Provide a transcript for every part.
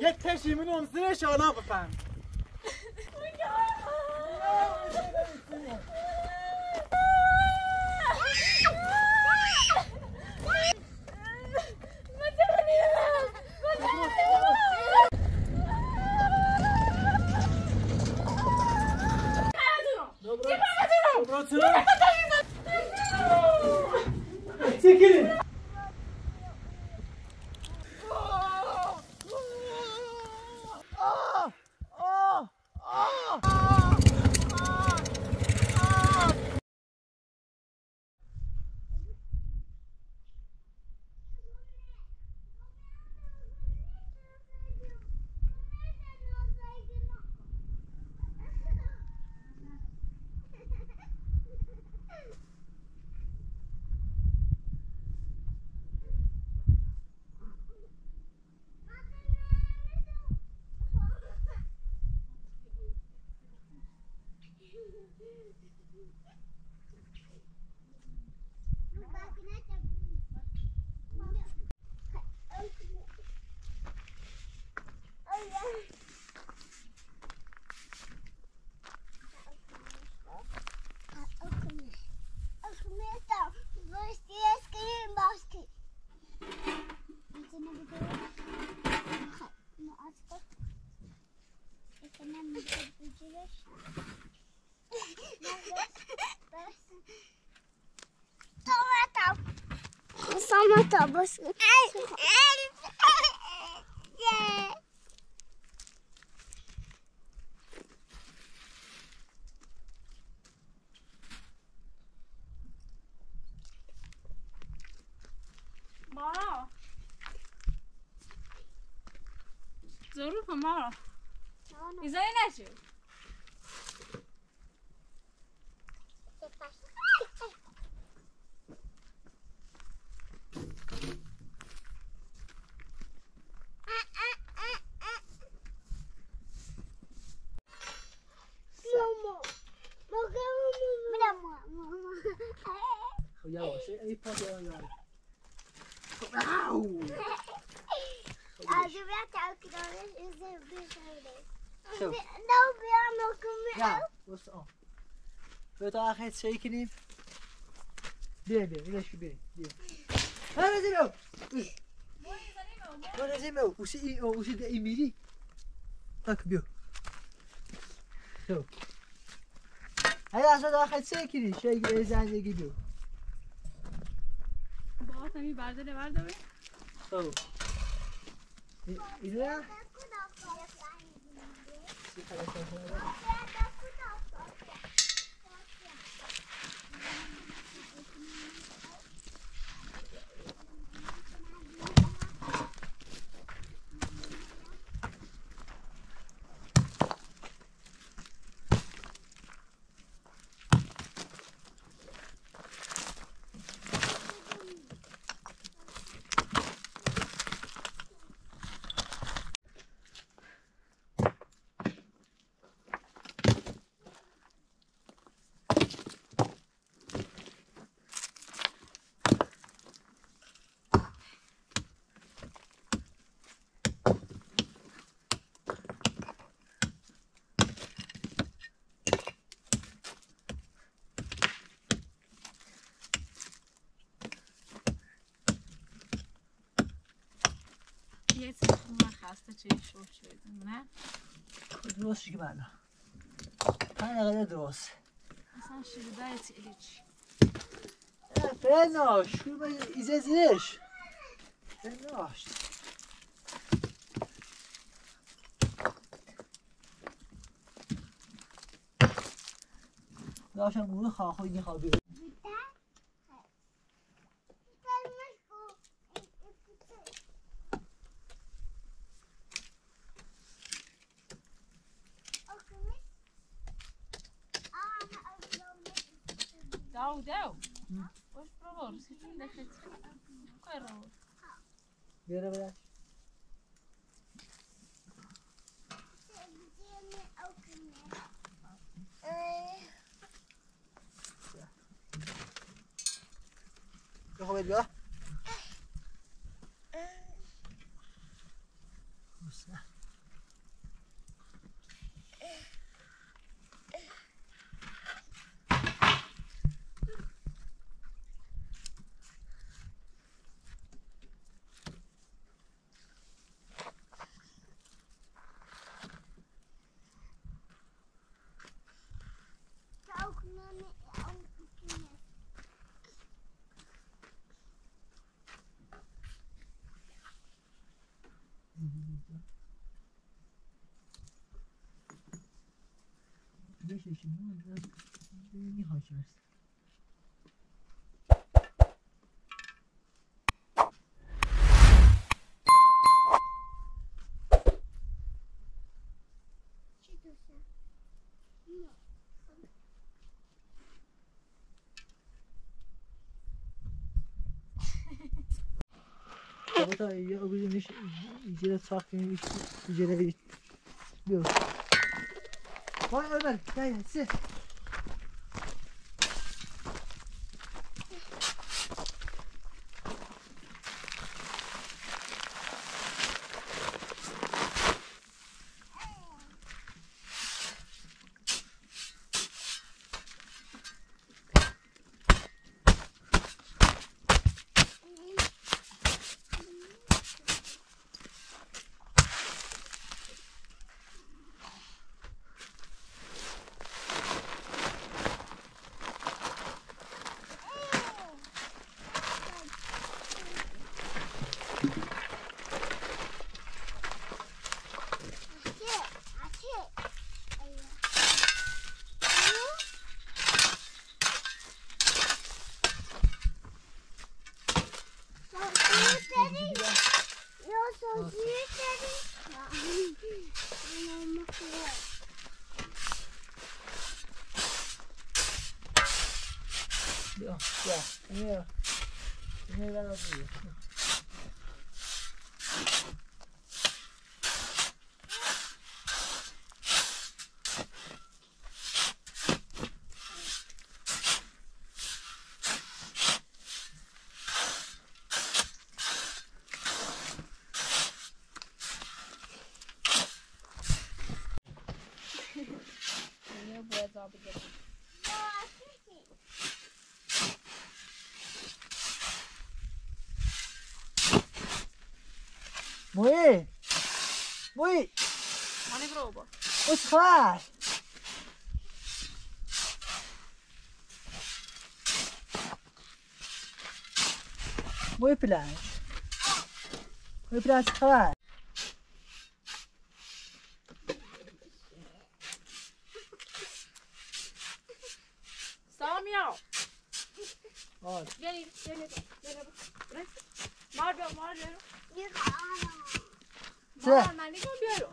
یک تشیمون اونسه شانا بفهم Çekilin. Bas. Mara. ظروف مارا ایزایی نشو یواشه ای پا بیان Als je werkt elke dag is het beter. Nou weer nog een Ja, was al. Wil je het eigenlijk zeker niet? Bien, bien, laisse bien. Allez, c'est bon. Voilà, c'est bon. Aussi de Emily. Tak bien. Zo. Hij als het eigenlijk zeker niet. Zeker زندگی بیو. با تمی برداره برداره. Zo. اینه؟ یه چیزی من خسته چه شور شدیم نه؟ درست که بله همین درست اصلا شروع تیلی چی؟ بناش ایزه زیرش بناش داشتم اون خواهی خوابی Deu. Pois por favor, se tu ainda queres. Corra. Vira, vira. Vou ver lá. Nossa. چی دوسته؟ نه. تا یه آبی میشه اینجا ساخت اینجا بیا وای اول نه سه بیا بیا اینه برای بیا اینو باید آب بدم. موی Mani provo. what's class موی پلاش class Samuel! آه Vieni. Mario. Mamma, ne cambiaro?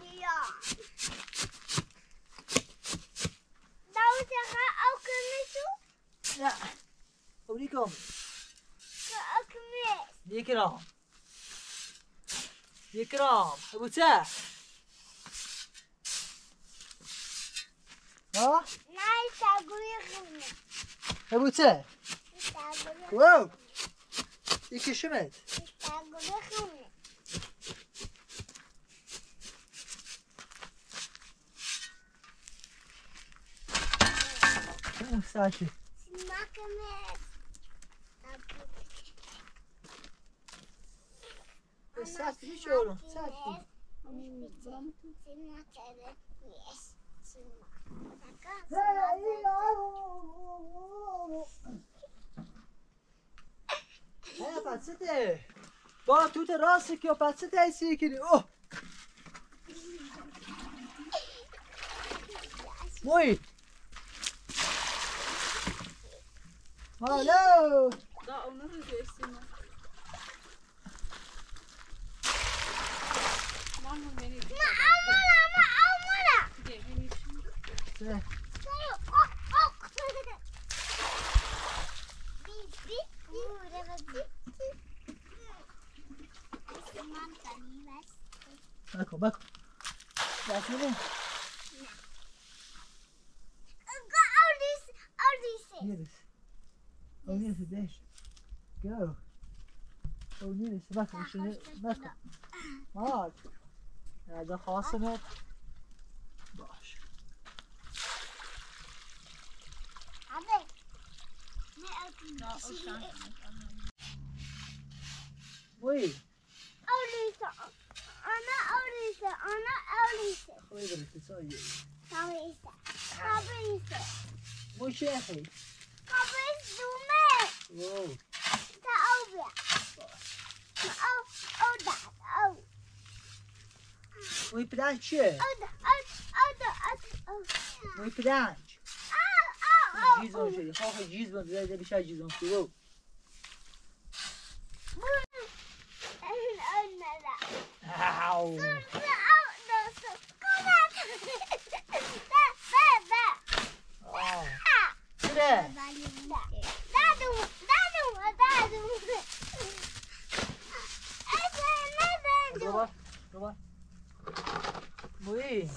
نه اونیکم یکرام بوچه ها بوچه واو یکی شمت ساعتی ساعتی میشه اونو ساعتی هیا پسته با توت راستی که پسته ایسی کنی اوه موی هالو Da, onu da görsün. Mamma beni. سه بکن دست میده نیرس او نیرس دیش گو او نیرس بکن بکن آه هذا خاصمت باش وي خوي بدك تسوي مو شيخي واو موی پلنج چیه؟ موی پلنج جیزون شدی خواه جیزون زده بیشتر جیزون شدی Ow. Oh. Şuraya. Baba. Muy.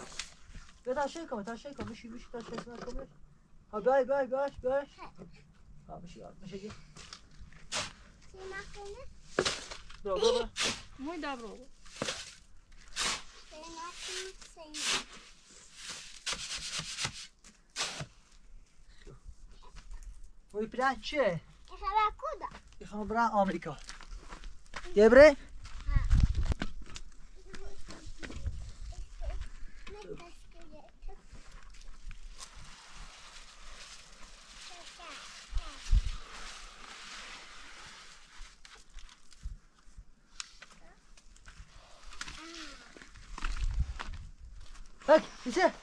Ya taşıyı koy, mişi taşıyı koy. Ha baş. Ha mişi git. Baba. Muy dobro. موی پلنج چیه؟ میخوام برم آمریکا یه بره؟ Bak, içe.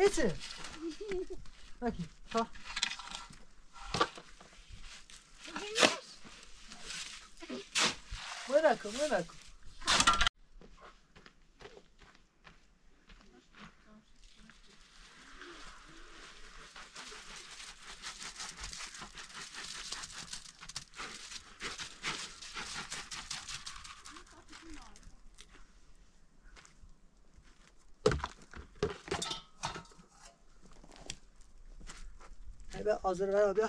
İçe. Bakayım, ha. Bırak. Hadi hazır ver abi.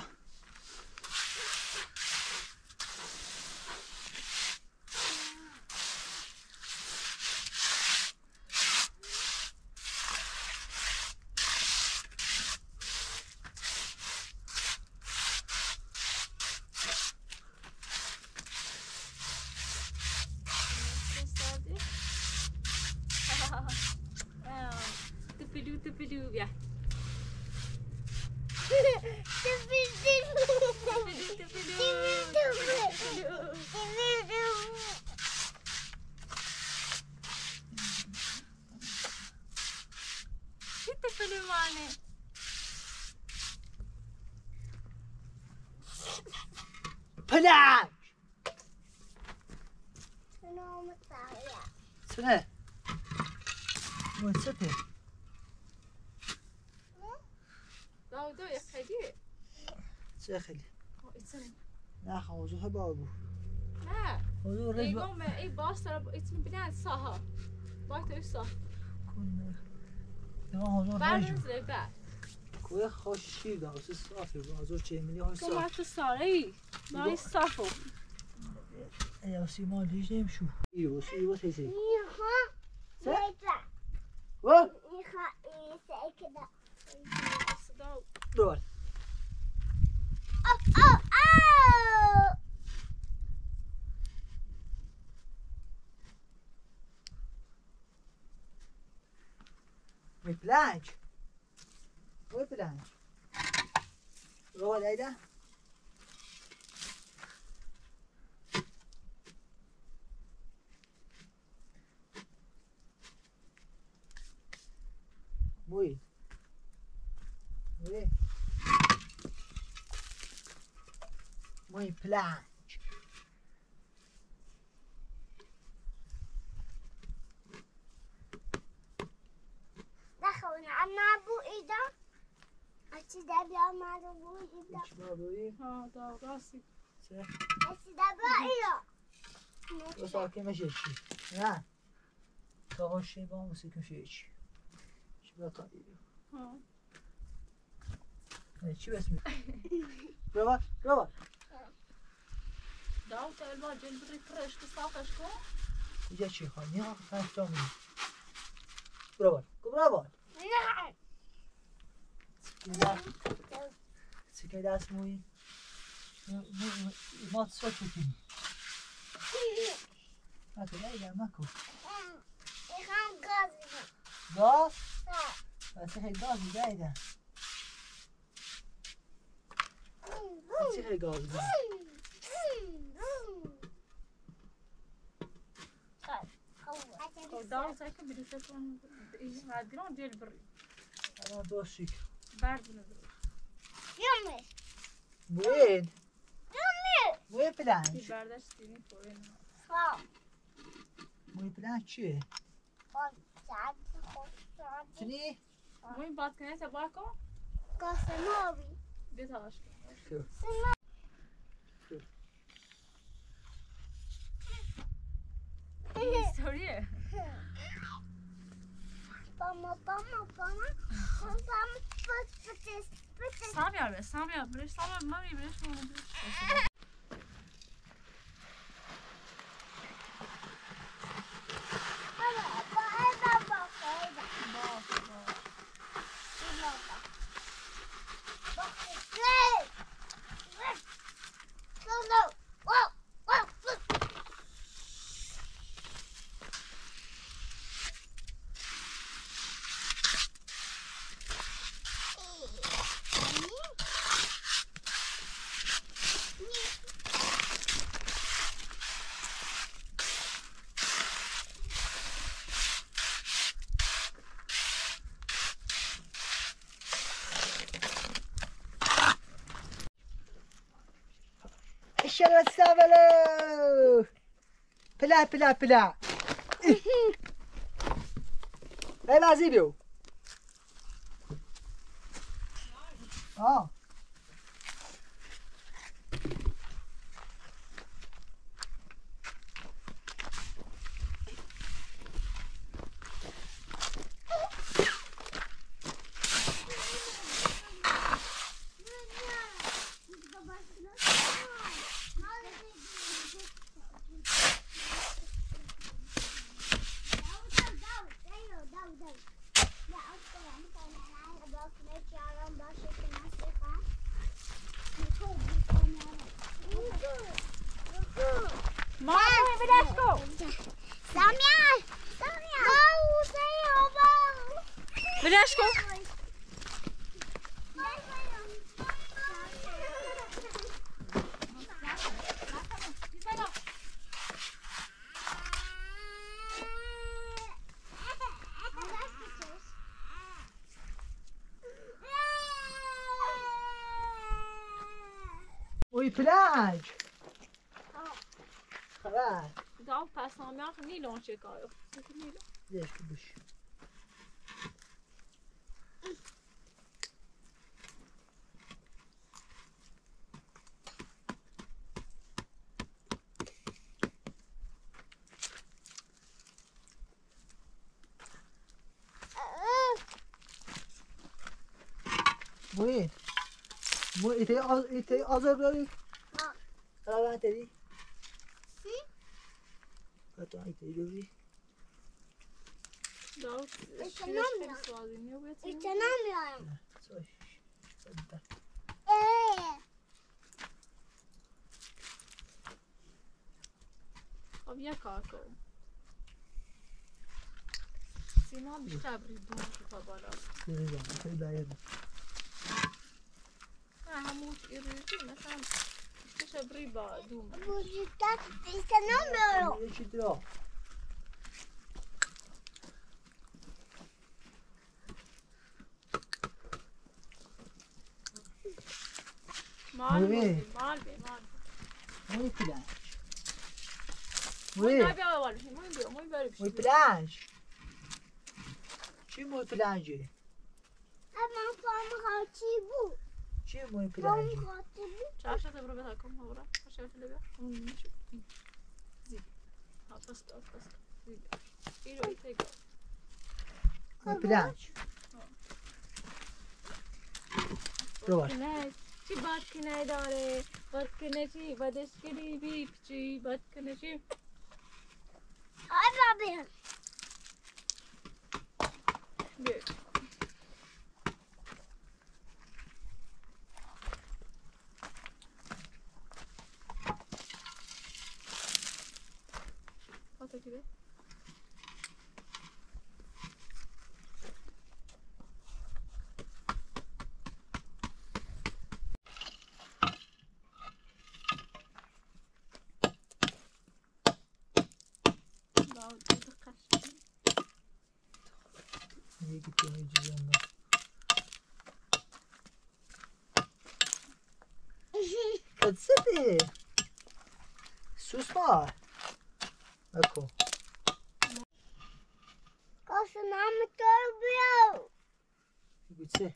Tupidu ya. Tupidu mana? Pınarz! Sene. Bu sete. دو يا خدي چه خیلی؟ اتسن نه خوزوها بابو لا خوزو رجب يقوم اي باص ترى اتسن بنات صاها بايت يصح كنا نه خوزو بعد رجب نزل بعد کوه خوشی داشت صافی بازو چه میلی های كم صاف عرفت الصاري ما يصفوا یا سیمان دیش نمیشو ایو تیسی و دور می پلنج رو لیده موی پلنج دخلنا عنا بو إيدا أشيدا بيا ما بو إيدا چی بابویی؟ ها دا راسي چه؟ أشيدا بيا إيدا و ساکه میشه چی؟ نه تا هاشی با موسیقی میشه چی؟ چی با تا دیدیم؟ ها چی بس می؟ برو دا تا البا جن بري فرش تصافش كو اینجا چی خواهی؟ نه خواهی می برو سکه دست موی ما سوچ کنی مکو دیگه مکو إخان غازي گاز؟ بس خیلی گاز دیگه چه خیلی گاز دیگه داو ساكن بدوسكم هادرون ديال بري انا دوشيك بارد نزل يمي وين يمي وين في بلانش باردش تيني فوين صار وين بلانش چیه ساعد خوب ساعد چنی وين بعد كنت باكو قاسماوي بيتهاش شو ستوريه Bama pıtıs. سامي بريش سامي مامي بريش مامي بريش الشلوة السابلو بلا ايه لازم بيو مامي بداشكو بداشكو وي بلاج خلاص داو پاسامی آخه نیلون چکایو نیلون ليش كبش وين مو إتي أزرقي لا تدي كاتو إتي دوبي داو İçinden mi? شیرش سوازی نیو بیتی İçinemiyorum. سوي صدق خب یک کاکو سینا بیشتر بریدون که تا بالا سيرجع خلي بعيد نه همون ایریزی مثلا بیشتر بری با دوم Vücuttan İçinemiyorum. ايش ترى مال وين؟ بی مال بی وين بلاج موی وين نبی اول بشی موی بیا موی بری وي بشی بلاج شي موي بلاجي Hemen pamuk bu. شي موي بلاجي Pamuk bu. چهارشت برو بتا کن هورا هشت لبیا اون میشه زیب ها فسکا زیب ایرو ایتگا وي بلاج روح کنه چی باد کنه داره باد کنه چی بادش کنی بیپ چی باد کنه چی Hadi abi. بیا خاطر کده داو دقش یکی تو میجوزم کدسته سوس ما اکو کاش نام تو بیاو گوچه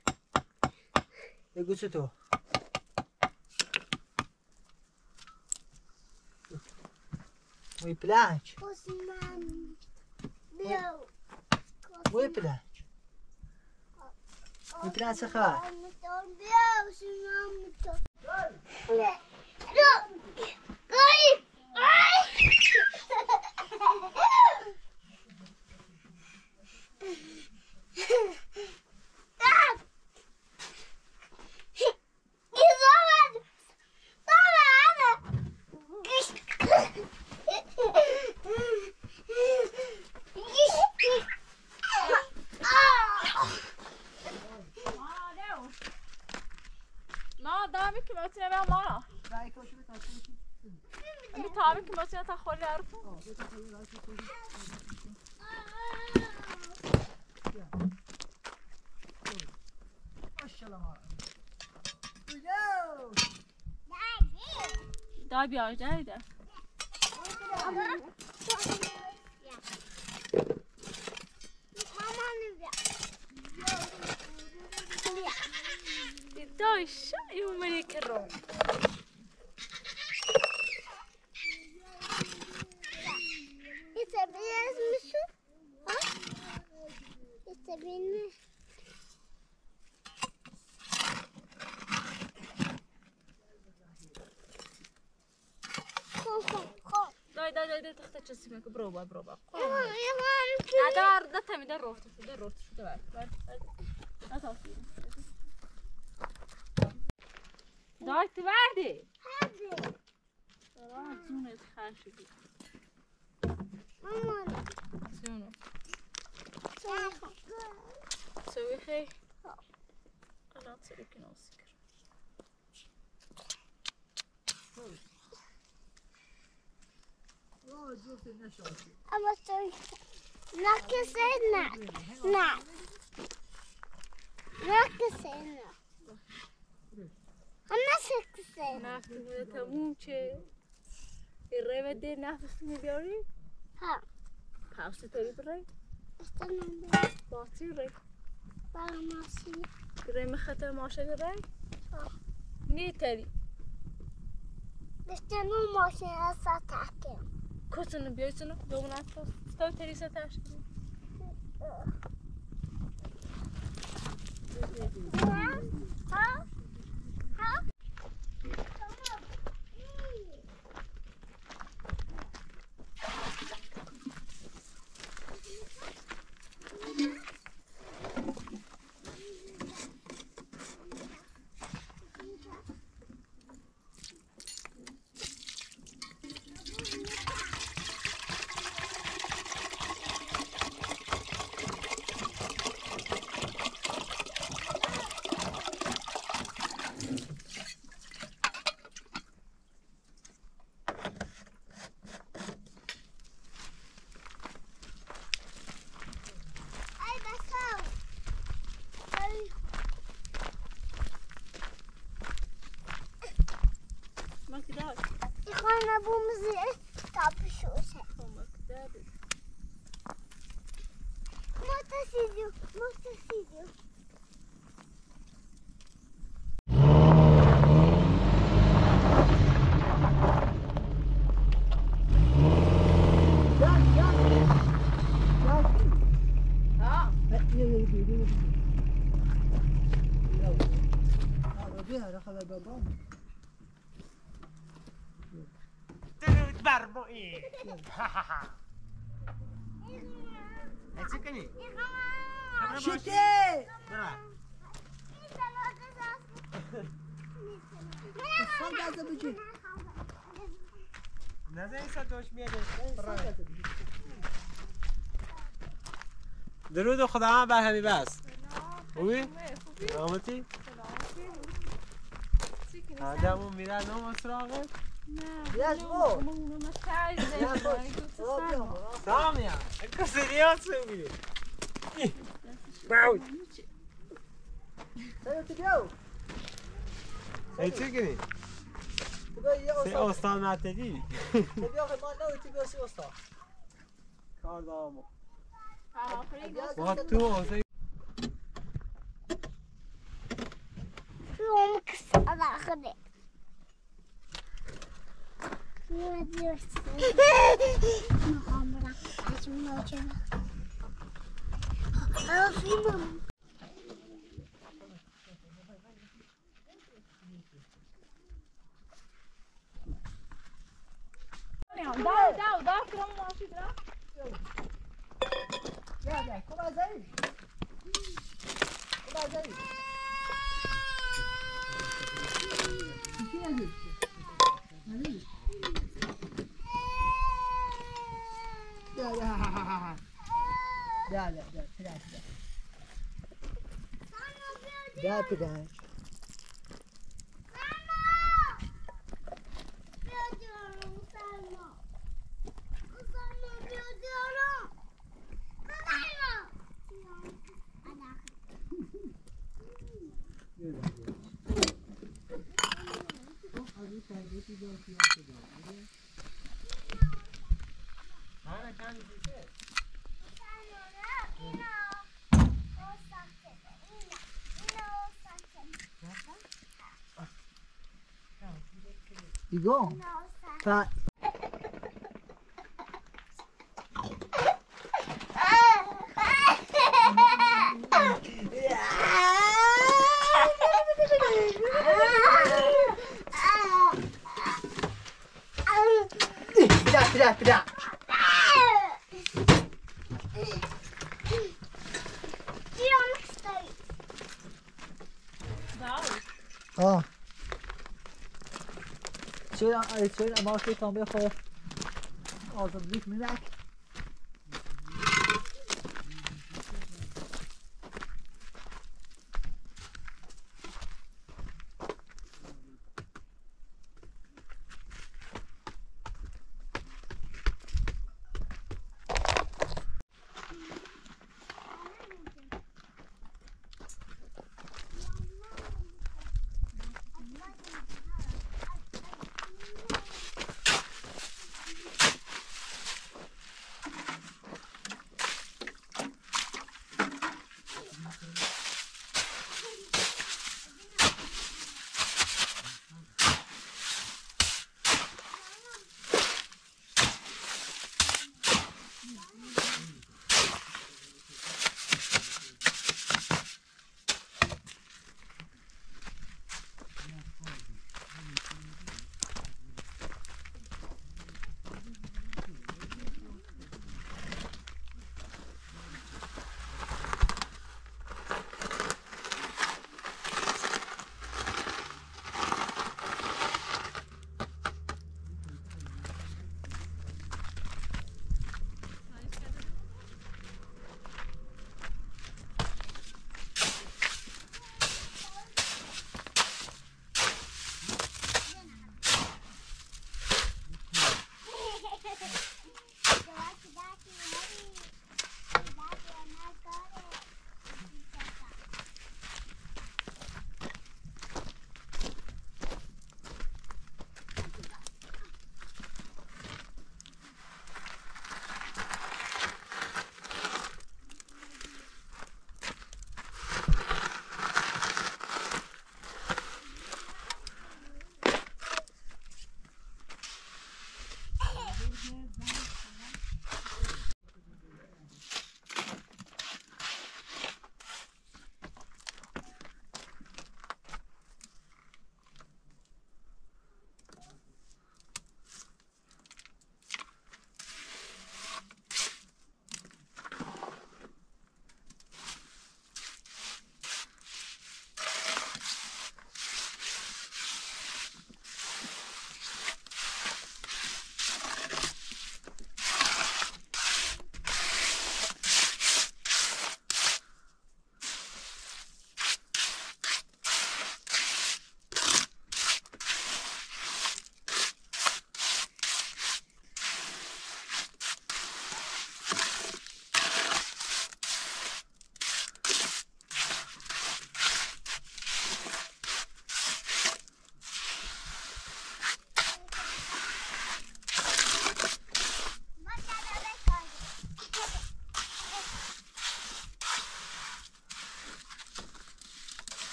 گوچه تو موی پلانچ کاش نام بیاو موی پلانچ موی پلانچ خواهد نام تو بیاو نام تو ما دامی که باتونه به ما می تابی که باتونه تا خوری عرفو دای بیاج دایده داش يوم ملك الروم دای تخت چسیمه که برو با دار تمی در روت شده بر دای تو بردی زونه خرشی بید زونه سوی خیلی قلات سری کنو سکر اما سوی نکسه نه نکسه نه همه سکسه نفتی تموم چه ایره بده نفس میبیاری؟ ها پاوسی تاری برای؟ استنم باتی رای برماسی رای خطر ماشه رای؟ ها نی تاری استنم ماشین اصلا تاکم کسنو بیای سنو دوم نفس استاو تاری ستاش ها ها İkana bu müziği tapışıyorsa. Motosiklet. درود بر مایی چه کنی؟ شده برا سال دازه بجی نزه ایسا دوش میاده درود و خدا هم بر همی بس خوبی؟ سلامتی؟ آدمون میره نام سراغت؟ بیاش او سامیا اکو سریاس میگیری Säg till Björn. Säg tycker ni? Det var ju Säg Åstan Nathalie. Det Björn man nu till Björn Åsta. Kardamo. Ja, för det går. Vad tog sig? Från Xara det. Nu är det just nu kamera. Alltså nu är det. Film. Dá, como não se dá? Ja, kom maar zijn. Kom maar zijn. Ja, pedal. Igång. Fan. Pida. Ja. Şöyle ama şey tam bir hava. Ağzım dikmeyecek.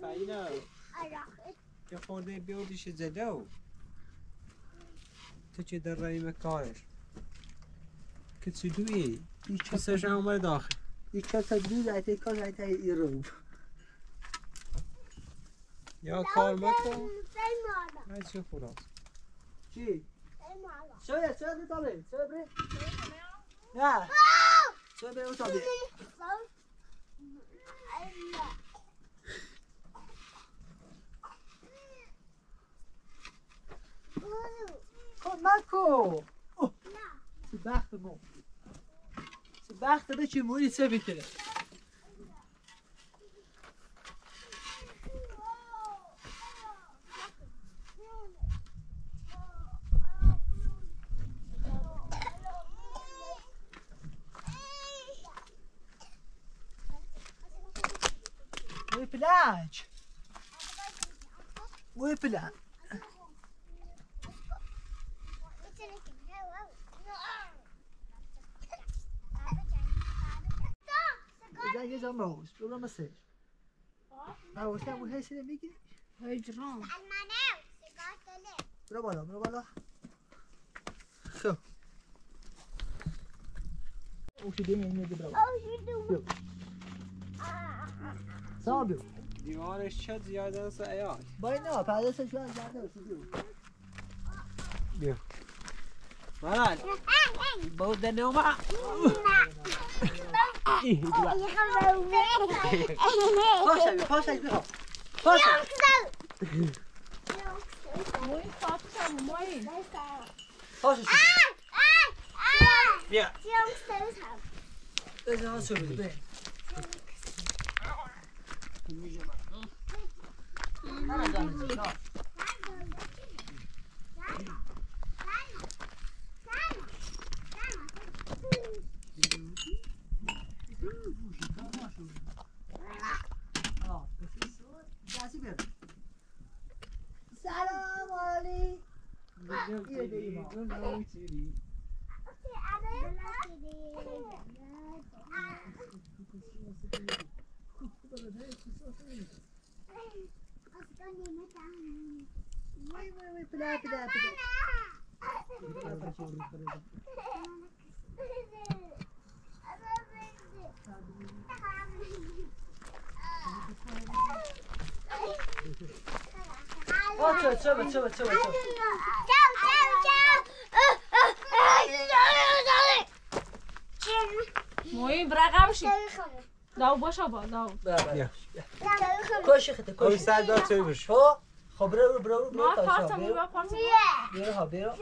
فاینا یه خورده بیودیش جلو تو چه در رای مکارش که چی دویی کسش هم اومد داخل یک تا دو زایته کار زایته ایرو یا کار مکن نه چه خلاص چی؟ شویه شویه تابه شویه بره نه شویه بره تابه کن مکو چه بخت مو چه بخت به چی موری چه بیتره Whiplash. Whiplash. زنگ زنباوش برو مسیج باوش هم اون هستی نمیگی هجران برو بالا خب او شده اینه برو بالا سابیو دیوارش چه زیاده است ایال با اینا پردازش رو زنده است بیا مالان بود نوما پاشش بخواب پاشش موی خاطر موی پاشش بیا بزن ها شده بره من جانم جان سلام علی چه موی برقم شی داو باشا با داو کوشی خته کوش کوشی سر داد توی بش خب برو ما تا پارتا شام موی با پارتا برو ها برو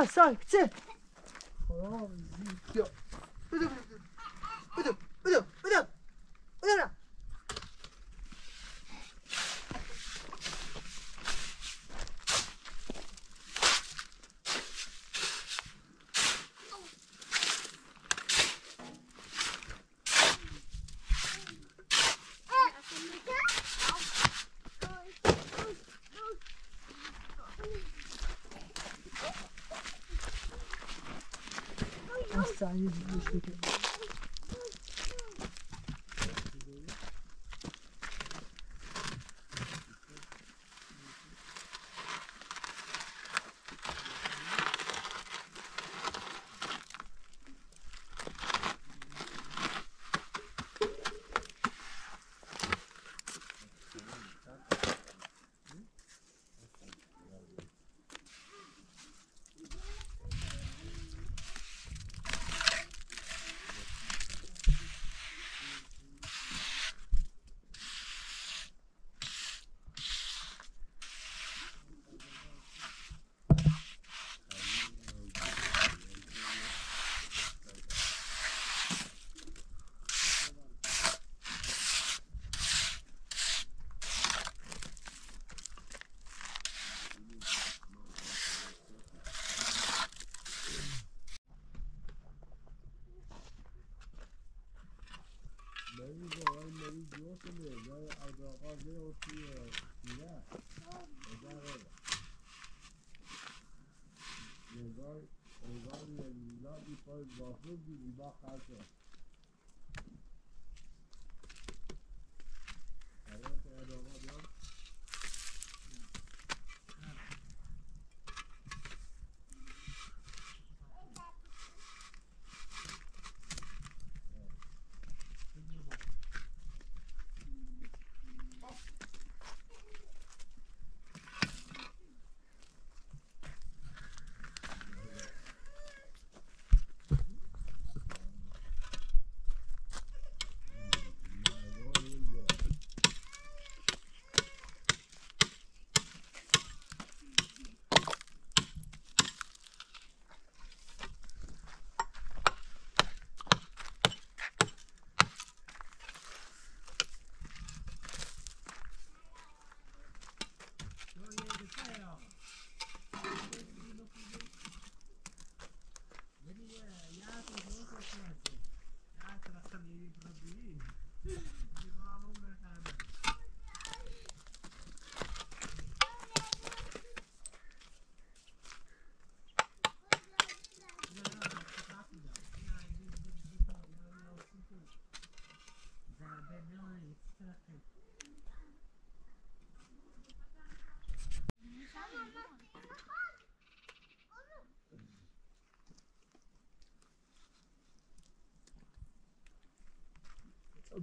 سای چه بدو سعی میشه که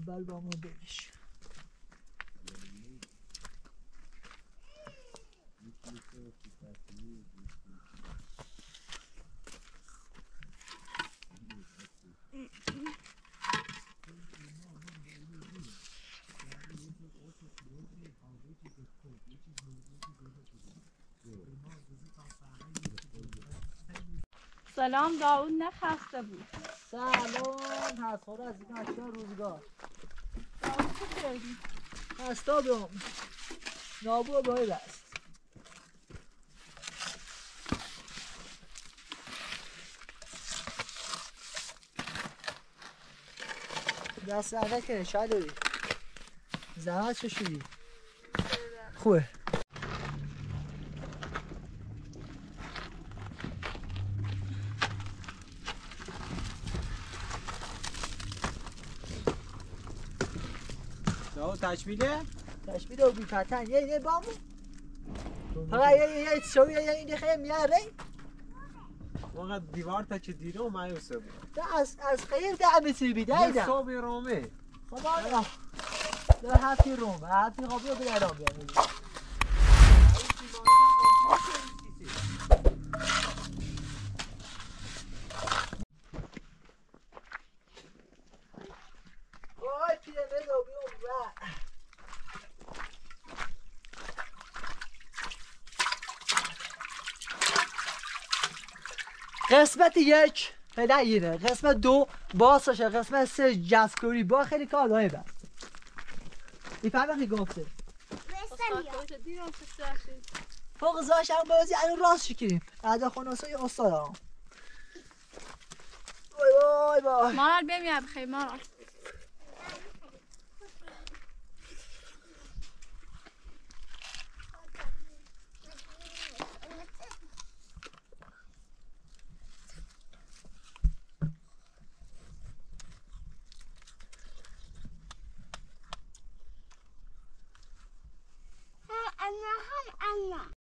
بل با ما بگش سلام داود نخسته بود. سلام هست از این اشیاء روزگار داود چه کردی؟ هستا بیام نابو باید است دست نده که شاید داری زحمت چه شدی؟ خوبه داو تشمیله؟ تشبیه و بی پتن یه بامو فقط یه شوی یه این خیلی میاره وقت دیوار تا چه دیره و مایوسه بود از خیلی دعمه سی بیده یه ایدم صبح رومه خب آقا در هفتی روم هفتی خوابی رو به ایران بیارم وای پیرمرد رو بیام قسمت یک فعلا اینه قسمت دو باسشه قسمت سه جسکوری با خیلی کار داره بس این فهمه که گفته فوق زاش هم بازی الان راست شکریم ادا خوناسا یه استاد هم وای وای وای مارال بیم بخیر مارال